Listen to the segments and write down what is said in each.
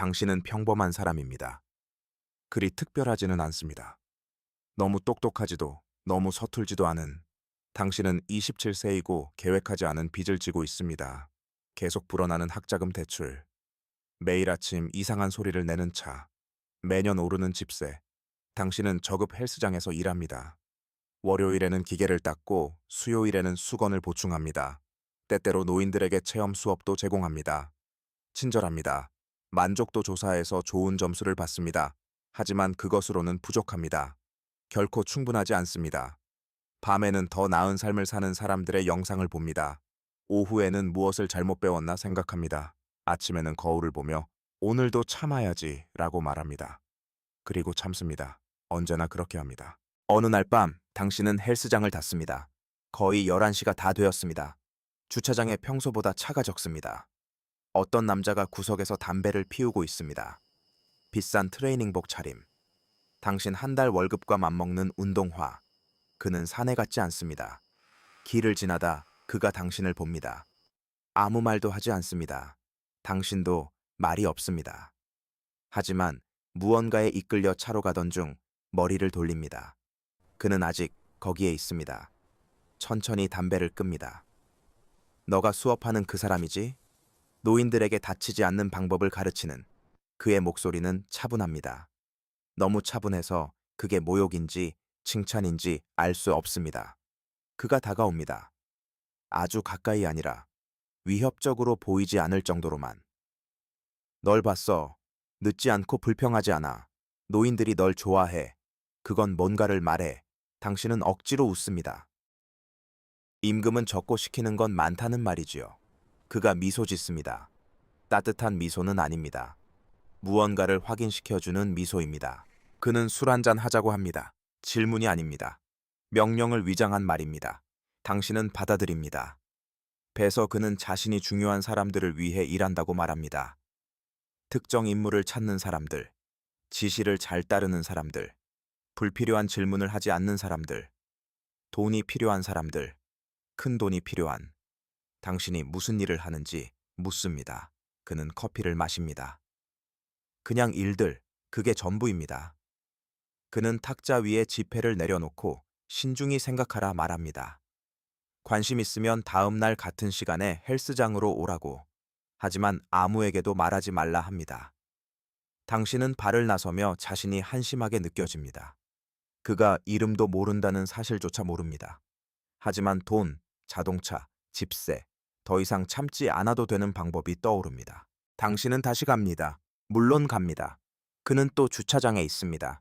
당신은 평범한 사람입니다. 그리 특별하지는 않습니다. 너무 똑똑하지도 너무 서툴지도 않은 당신은 27세이고 계획하지 않은 빚을 지고 있습니다. 계속 불어나는 학자금 대출, 매일 아침 이상한 소리를 내는 차, 매년 오르는 집세. 당신은 저급 헬스장에서 일합니다. 월요일에는 기계를 닦고 수요일에는 수건을 보충합니다. 때때로 노인들에게 체험 수업도 제공합니다. 친절합니다. 만족도 조사에서 좋은 점수를 받습니다. 하지만 그것으로는 부족합니다. 결코 충분하지 않습니다. 밤에는 더 나은 삶을 사는 사람들의 영상을 봅니다. 오후에는 무엇을 잘못 배웠나 생각합니다. 아침에는 거울을 보며 오늘도 참아야지 라고 말합니다. 그리고 참습니다. 언제나 그렇게 합니다. 어느 날 밤 당신은 헬스장을 닫습니다. 거의 11시가 다 되었습니다. 주차장에 평소보다 차가 적습니다. 어떤 남자가 구석에서 담배를 피우고 있습니다. 비싼 트레이닝복 차림. 당신 한 달 월급과 맞먹는 운동화. 그는 사내 같지 않습니다. 길을 지나다 그가 당신을 봅니다. 아무 말도 하지 않습니다. 당신도 말이 없습니다. 하지만 무언가에 이끌려 차로 가던 중 머리를 돌립니다. 그는 아직 거기에 있습니다. 천천히 담배를 끕니다. 너가 수업하는 그 사람이지? 노인들에게 다치지 않는 방법을 가르치는 그의 목소리는 차분합니다. 너무 차분해서 그게 모욕인지 칭찬인지 알 수 없습니다. 그가 다가옵니다. 아주 가까이 아니라 위협적으로 보이지 않을 정도로만. 널 봤어. 늦지 않고 불평하지 않아. 노인들이 널 좋아해. 그건 뭔가를 말해. 당신은 억지로 웃습니다. 임금은 적고 시키는 건 많다는 말이지요. 그가 미소 짓습니다. 따뜻한 미소는 아닙니다. 무언가를 확인시켜주는 미소입니다. 그는 술 한잔 하자고 합니다. 질문이 아닙니다. 명령을 위장한 말입니다. 당신은 받아들입니다. 배서 그는 자신이 중요한 사람들을 위해 일한다고 말합니다. 특정 인물을 찾는 사람들, 지시를 잘 따르는 사람들, 불필요한 질문을 하지 않는 사람들, 돈이 필요한 사람들, 큰 돈이 필요한. 당신이 무슨 일을 하는지 묻습니다. 그는 커피를 마십니다. 그냥 일들, 그게 전부입니다. 그는 탁자 위에 지폐를 내려놓고 신중히 생각하라 말합니다. 관심 있으면 다음 날 같은 시간에 헬스장으로 오라고. 하지만 아무에게도 말하지 말라 합니다. 당신은 발을 나서며 자신이 한심하게 느껴집니다. 그가 이름도 모른다는 사실조차 모릅니다. 하지만 돈, 자동차, 집세, 더 이상 참지 않아도 되는 방법이 떠오릅니다. 당신은 다시 갑니다. 물론 갑니다. 그는 또 주차장에 있습니다.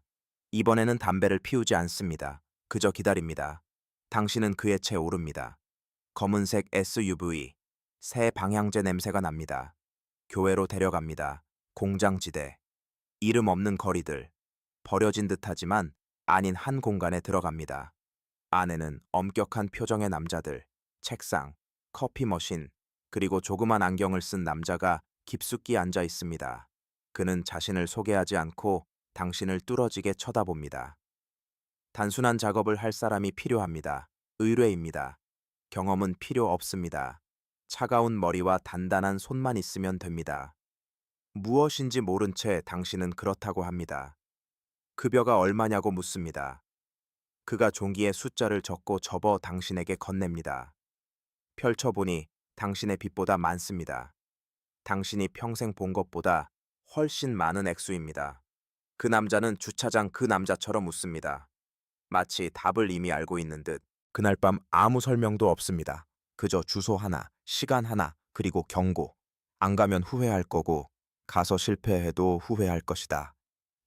이번에는 담배를 피우지 않습니다. 그저 기다립니다. 당신은 그의 채 오릅니다. 검은색 SUV, 새 방향제 냄새가 납니다. 교회로 데려갑니다. 공장지대, 이름 없는 거리들, 버려진 듯하지만 아닌 한 공간에 들어갑니다. 안에는 엄격한 표정의 남자들, 책상, 커피 머신, 그리고 조그만 안경을 쓴 남자가 깊숙이 앉아 있습니다. 그는 자신을 소개하지 않고 당신을 뚫어지게 쳐다봅니다. 단순한 작업을 할 사람이 필요합니다. 의뢰입니다. 경험은 필요 없습니다. 차가운 머리와 단단한 손만 있으면 됩니다. 무엇인지 모른 채 당신은 그렇다고 합니다. 급여가 얼마냐고 묻습니다. 그가 종이에 숫자를 적고 접어 당신에게 건넵니다. 펼쳐보니 당신의 빚보다 많습니다. 당신이 평생 본 것보다 훨씬 많은 액수입니다. 그 남자는 주차장 그 남자처럼 웃습니다. 마치 답을 이미 알고 있는 듯. 그날 밤 아무 설명도 없습니다. 그저 주소 하나, 시간 하나, 그리고 경고. 안 가면 후회할 거고, 가서 실패해도 후회할 것이다.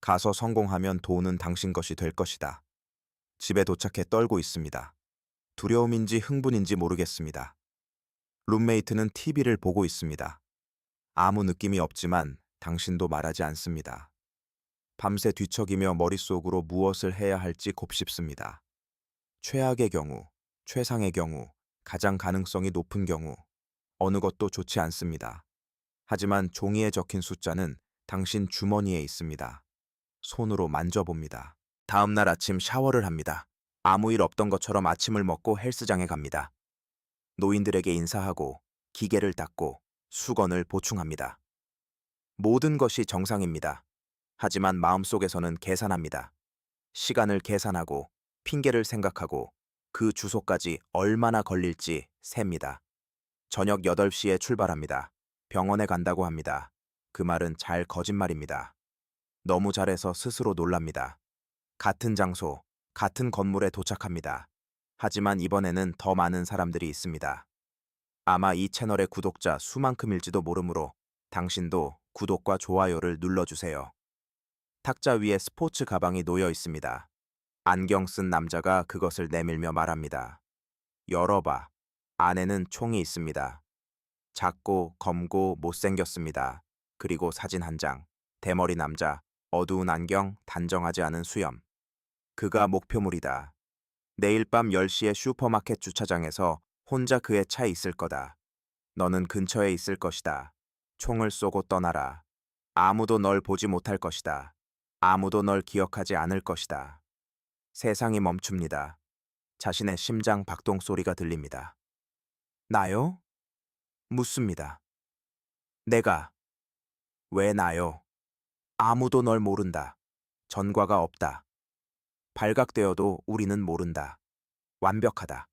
가서 성공하면 돈은 당신 것이 될 것이다. 집에 도착해 떨고 있습니다. 두려움인지 흥분인지 모르겠습니다. 룸메이트는 TV를 보고 있습니다. 아무 느낌이 없지만 당신도 말하지 않습니다. 밤새 뒤척이며 머릿속으로 무엇을 해야 할지 곱씹습니다. 최악의 경우, 최상의 경우, 가장 가능성이 높은 경우, 어느 것도 좋지 않습니다. 하지만 종이에 적힌 숫자는 당신 주머니에 있습니다. 손으로 만져봅니다. 다음 날 아침 샤워를 합니다. 아무 일 없던 것처럼 아침을 먹고 헬스장에 갑니다. 노인들에게 인사하고 기계를 닦고 수건을 보충합니다. 모든 것이 정상입니다. 하지만 마음속에서는 계산합니다. 시간을 계산하고 핑계를 생각하고 그 주소까지 얼마나 걸릴지 셉니다. 저녁 8시에 출발합니다. 병원에 간다고 합니다. 그 말은 잘 거짓말입니다. 너무 잘해서 스스로 놀랍니다. 같은 장소, 같은 건물에 도착합니다. 하지만 이번에는 더 많은 사람들이 있습니다. 아마 이 채널의 구독자 수만큼일지도 모르므로 당신도 구독과 좋아요를 눌러주세요. 탁자 위에 스포츠 가방이 놓여 있습니다. 안경 쓴 남자가 그것을 내밀며 말합니다. 열어봐. 안에는 총이 있습니다. 작고 검고 못생겼습니다. 그리고 사진 한 장. 대머리 남자, 어두운 안경, 단정하지 않은 수염. 그가 목표물이다. 내일 밤 10시에 슈퍼마켓 주차장에서 혼자 그의 차에 있을 거다. 너는 근처에 있을 것이다. 총을 쏘고 떠나라. 아무도 널 보지 못할 것이다. 아무도 널 기억하지 않을 것이다. 세상이 멈춥니다. 자신의 심장 박동 소리가 들립니다. 나요? 묻습니다. 내가. 왜 나요? 아무도 널 모른다. 전과가 없다. 발각되어도 우리는 모른다. 완벽하다.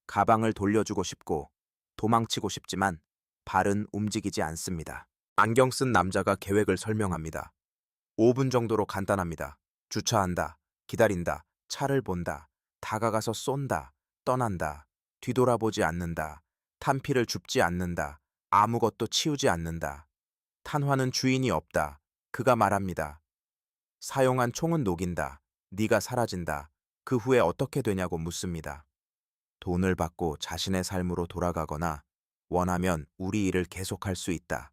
가방을 돌려주고 싶고 도망치고 싶지만 발은 움직이지 않습니다. 안경 쓴 남자가 계획을 설명합니다. 5분 정도로 간단합니다. 주차한다. 기다린다. 차를 본다. 다가가서 쏜다. 떠난다. 뒤돌아보지 않는다. 탄피를 줍지 않는다. 아무것도 치우지 않는다. 탄환은 주인이 없다. 그가 말합니다. 사용한 총은 녹인다. 네가 사라진다. 그 후에 어떻게 되냐고 묻습니다. 돈을 받고 자신의 삶으로 돌아가거나 원하면 우리 일을 계속할 수 있다.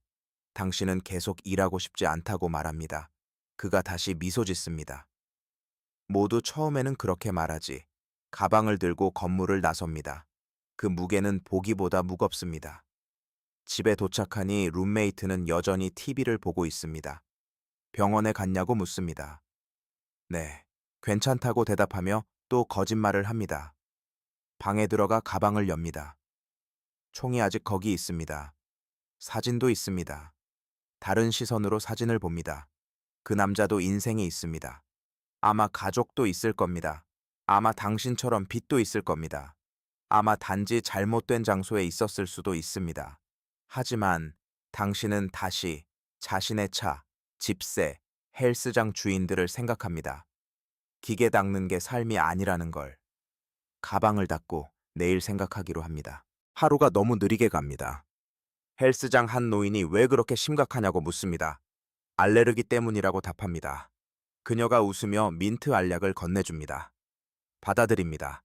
당신은 계속 일하고 싶지 않다고 말합니다. 그가 다시 미소 짓습니다. 모두 처음에는 그렇게 말하지. 가방을 들고 건물을 나섭니다. 그 무게는 보기보다 무겁습니다. 집에 도착하니 룸메이트는 여전히 TV를 보고 있습니다. 병원에 갔냐고 묻습니다. 네, 괜찮다고 대답하며 또 거짓말을 합니다. 방에 들어가 가방을 엽니다. 총이 아직 거기 있습니다. 사진도 있습니다. 다른 시선으로 사진을 봅니다. 그 남자도 인생이 있습니다. 아마 가족도 있을 겁니다. 아마 당신처럼 빚도 있을 겁니다. 아마 단지 잘못된 장소에 있었을 수도 있습니다. 하지만 당신은 다시 자신의 차, 집세, 헬스장 주인들을 생각합니다. 기계 닦는 게 삶이 아니라는 걸. 가방을 닫고 내일 생각하기로 합니다. 하루가 너무 느리게 갑니다. 헬스장 한 노인이 왜 그렇게 심각하냐고 묻습니다. 알레르기 때문이라고 답합니다. 그녀가 웃으며 민트 알약을 건네줍니다. 받아들입니다.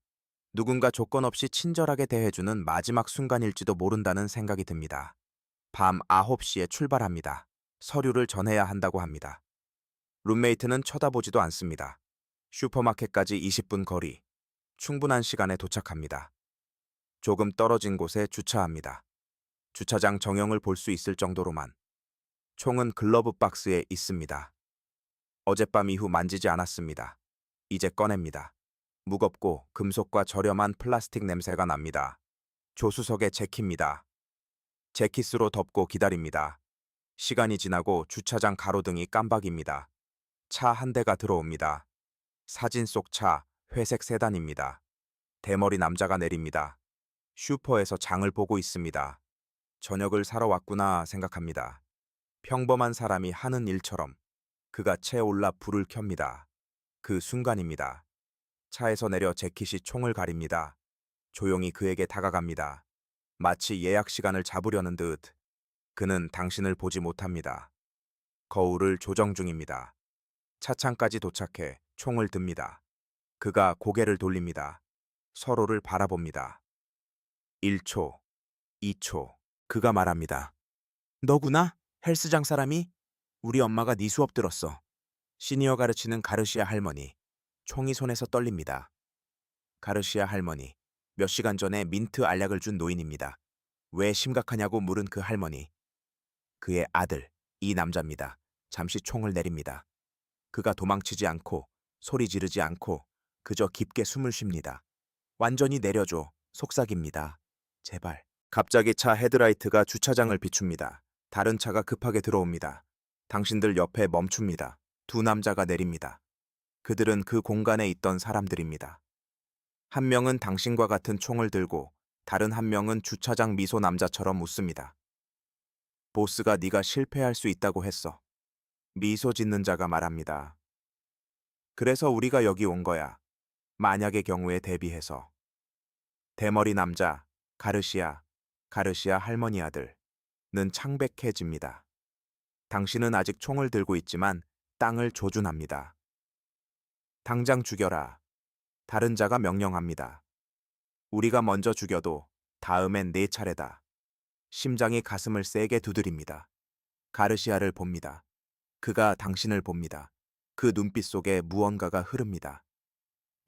누군가 조건 없이 친절하게 대해주는 마지막 순간일지도 모른다는 생각이 듭니다. 밤 9시에 출발합니다. 서류를 전해야 한다고 합니다. 룸메이트는 쳐다보지도 않습니다. 슈퍼마켓까지 20분 거리. 충분한 시간에 도착합니다. 조금 떨어진 곳에 주차합니다. 주차장 정형을 볼 수 있을 정도로만. 총은 글러브 박스에 있습니다. 어젯밤 이후 만지지 않았습니다. 이제 꺼냅니다. 무겁고 금속과 저렴한 플라스틱 냄새가 납니다. 조수석에 재키입니다. 재킷으로 덮고 기다립니다. 시간이 지나고 주차장 가로등이 깜박입니다. 차 한 대가 들어옵니다. 사진 속 차, 회색 세단입니다. 대머리 남자가 내립니다. 슈퍼에서 장을 보고 있습니다. 저녁을 사러 왔구나 생각합니다. 평범한 사람이 하는 일처럼 그가 채 올라 불을 켭니다. 그 순간입니다. 차에서 내려 재킷이 총을 가립니다. 조용히 그에게 다가갑니다. 마치 예약 시간을 잡으려는 듯. 그는 당신을 보지 못합니다. 거울을 조정 중입니다. 차창까지 도착해 총을 듭니다. 그가 고개를 돌립니다. 서로를 바라봅니다. 1초, 2초. 그가 말합니다. 너구나? 헬스장 사람이? 우리 엄마가 네 수업 들었어. 시니어 가르치는 가르시아 할머니. 총이 손에서 떨립니다. 가르시아 할머니. 몇 시간 전에 민트 알약을 준 노인입니다. 왜 심각하냐고 물은 그 할머니. 그의 아들, 이 남자입니다. 잠시 총을 내립니다. 그가 도망치지 않고 소리 지르지 않고 그저 깊게 숨을 쉽니다. 완전히 내려줘. 속삭입니다. 제발. 갑자기 차 헤드라이트가 주차장을 비춥니다. 다른 차가 급하게 들어옵니다. 당신들 옆에 멈춥니다. 두 남자가 내립니다. 그들은 그 공간에 있던 사람들입니다. 한 명은 당신과 같은 총을 들고 다른 한 명은 주차장 미소 남자처럼 웃습니다. 보스가 네가 실패할 수 있다고 했어. 미소 짓는 자가 말합니다. 그래서 우리가 여기 온 거야. 만약의 경우에 대비해서. 대머리 남자, 가르시아 할머니 아들는 창백해집니다. 당신은 아직 총을 들고 있지만 땅을 조준합니다. 당장 죽여라. 다른 자가 명령합니다. 우리가 먼저 죽여도 다음엔 네 차례다. 심장이 가슴을 세게 두드립니다. 가르시아를 봅니다. 그가 당신을 봅니다. 그 눈빛 속에 무언가가 흐릅니다.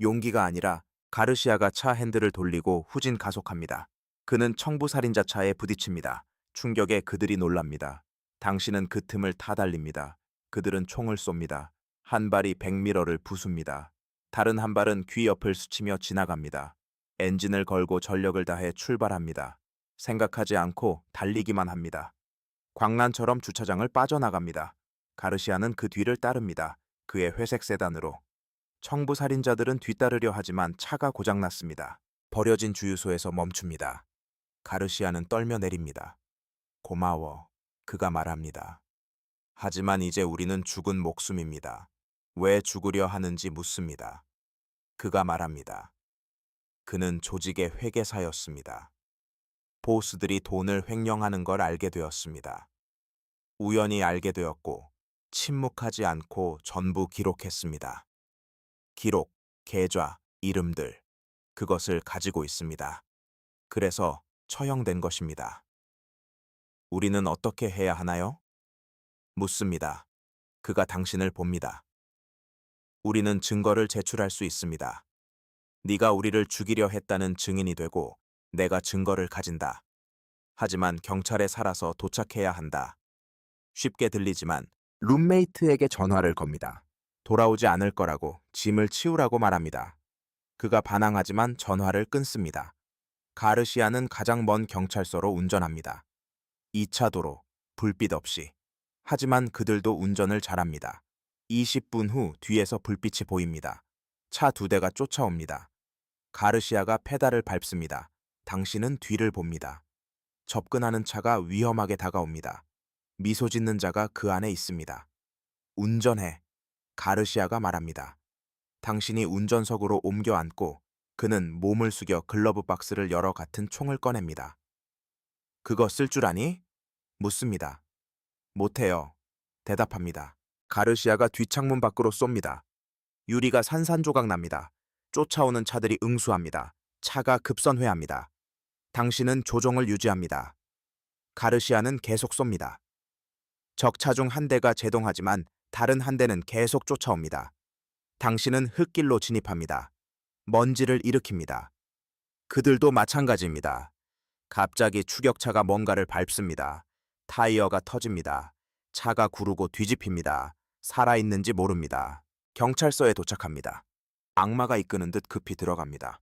용기가 아니라 가르시아가 차 핸들을 돌리고 후진 가속합니다. 그는 청부살인자 차에 부딪힙니다. 충격에 그들이 놀랍니다. 당신은 그 틈을 타달립니다. 그들은 총을 쏩니다. 한 발이 백미러를 부숩니다. 다른 한 발은 귀 옆을 스치며 지나갑니다. 엔진을 걸고 전력을 다해 출발합니다. 생각하지 않고 달리기만 합니다. 광란처럼 주차장을 빠져나갑니다. 가르시아는 그 뒤를 따릅니다. 그의 회색 세단으로. 청부살인자들은 뒤따르려 하지만 차가 고장났습니다. 버려진 주유소에서 멈춥니다. 가르시아는 떨며 내립니다. 고마워. 그가 말합니다. 하지만 이제 우리는 죽은 목숨입니다. 왜 죽으려 하는지 묻습니다. 그가 말합니다. 그는 조직의 회계사였습니다. 보스들이 돈을 횡령하는 걸 알게 되었습니다. 우연히 알게 되었고 침묵하지 않고 전부 기록했습니다. 기록, 계좌, 이름들, 그것을 가지고 있습니다. 그래서 처형된 것입니다. 우리는 어떻게 해야 하나요? 묻습니다. 그가 당신을 봅니다. 우리는 증거를 제출할 수 있습니다. 네가 우리를 죽이려 했다는 증인이 되고 내가 증거를 가진다. 하지만 경찰에 살아서 도착해야 한다. 쉽게 들리지만 룸메이트에게 전화를 겁니다. 돌아오지 않을 거라고 짐을 치우라고 말합니다. 그가 반항하지만 전화를 끊습니다. 가르시아는 가장 먼 경찰서로 운전합니다. 2차 도로, 불빛 없이. 하지만 그들도 운전을 잘합니다. 20분 후 뒤에서 불빛이 보입니다. 차 2대가 쫓아옵니다. 가르시아가 페달을 밟습니다. 당신은 뒤를 봅니다. 접근하는 차가 위험하게 다가옵니다. 미소 짓는 자가 그 안에 있습니다. 운전해. 가르시아가 말합니다. 당신이 운전석으로 옮겨 앉고 그는 몸을 숙여 글러브 박스를 열어 같은 총을 꺼냅니다. 그거 쓸 줄 아니? 묻습니다. 못해요. 대답합니다. 가르시아가 뒷창문 밖으로 쏩니다. 유리가 산산조각 납니다. 쫓아오는 차들이 응수합니다. 차가 급선회합니다. 당신은 조종을 유지합니다. 가르시아는 계속 쏩니다. 적차 중 한 대가 제동하지만 다른 한 대는 계속 쫓아옵니다. 당신은 흙길로 진입합니다. 먼지를 일으킵니다. 그들도 마찬가지입니다. 갑자기 추격차가 뭔가를 밟습니다. 타이어가 터집니다. 차가 구르고 뒤집힙니다. 살아있는지 모릅니다. 경찰서에 도착합니다. 악마가 이끄는 듯 급히 들어갑니다.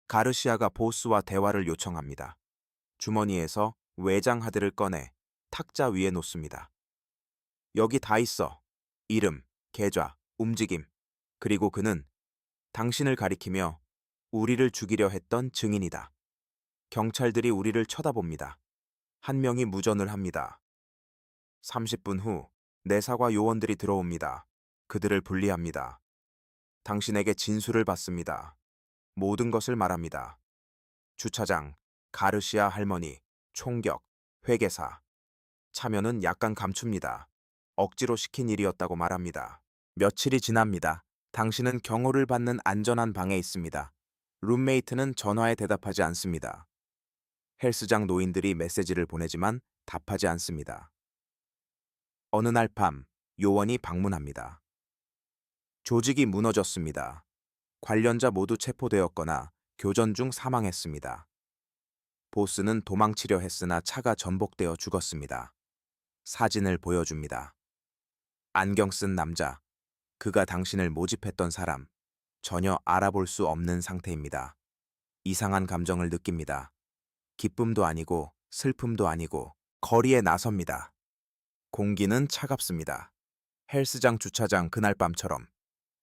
가르시아가 보스와 대화를 요청합니다. 주머니에서 외장 하드를 꺼내 탁자 위에 놓습니다. 여기 다 있어. 이름, 계좌, 움직임. 그리고 그는 당신을 가리키며 우리를 죽이려 했던 증인이다. 경찰들이 우리를 쳐다봅니다. 한 명이 무전을 합니다. 30분 후 내사과 요원들이 들어옵니다. 그들을 분리합니다. 당신에게 진술을 받습니다. 모든 것을 말합니다. 주차장, 가르시아 할머니, 총격, 회계사. 참여는 약간 감춥니다. 억지로 시킨 일이었다고 말합니다. 며칠이 지납니다. 당신은 경호를 받는 안전한 방에 있습니다. 룸메이트는 전화에 대답하지 않습니다. 헬스장 노인들이 메시지를 보내지만 답하지 않습니다. 어느 날 밤, 요원이 방문합니다. 조직이 무너졌습니다. 관련자 모두 체포되었거나 교전 중 사망했습니다. 보스는 도망치려 했으나 차가 전복되어 죽었습니다. 사진을 보여줍니다. 안경 쓴 남자, 그가 당신을 모집했던 사람, 전혀 알아볼 수 없는 상태입니다. 이상한 감정을 느낍니다. 기쁨도 아니고 슬픔도 아니고 거리에 나섭니다. 공기는 차갑습니다. 헬스장 주차장 그날 밤처럼.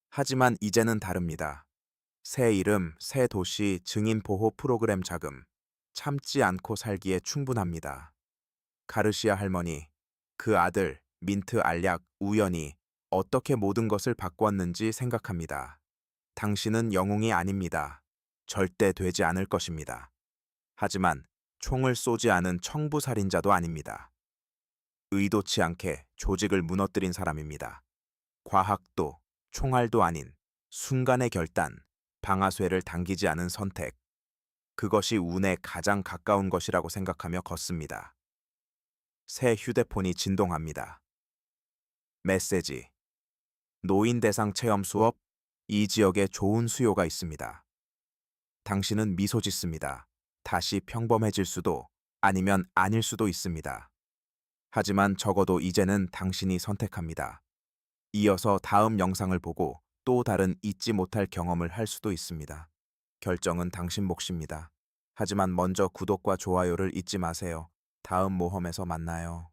하지만 이제는 다릅니다. 새 이름, 새 도시, 증인 보호 프로그램 자금. 참지 않고 살기에 충분합니다. 가르시아 할머니, 그 아들, 민트 알약, 우연히 어떻게 모든 것을 바꾸었는지 생각합니다. 당신은 영웅이 아닙니다. 절대 되지 않을 것입니다. 하지만 총을 쏘지 않은 청부살인자도 아닙니다. 의도치 않게 조직을 무너뜨린 사람입니다. 과학도, 총알도 아닌 순간의 결단, 방아쇠를 당기지 않은 선택. 그것이 운에 가장 가까운 것이라고 생각하며 걷습니다. 새 휴대폰이 진동합니다. 메시지. 노인 대상 체험 수업, 이 지역에 좋은 수요가 있습니다. 당신은 미소 짓습니다. 다시 평범해질 수도 아니면 아닐 수도 있습니다. 하지만 적어도 이제는 당신이 선택합니다. 이어서 다음 영상을 보고 또 다른 잊지 못할 경험을 할 수도 있습니다. 결정은 당신 몫입니다. 하지만 먼저 구독과 좋아요를 잊지 마세요. 다음 모험에서 만나요.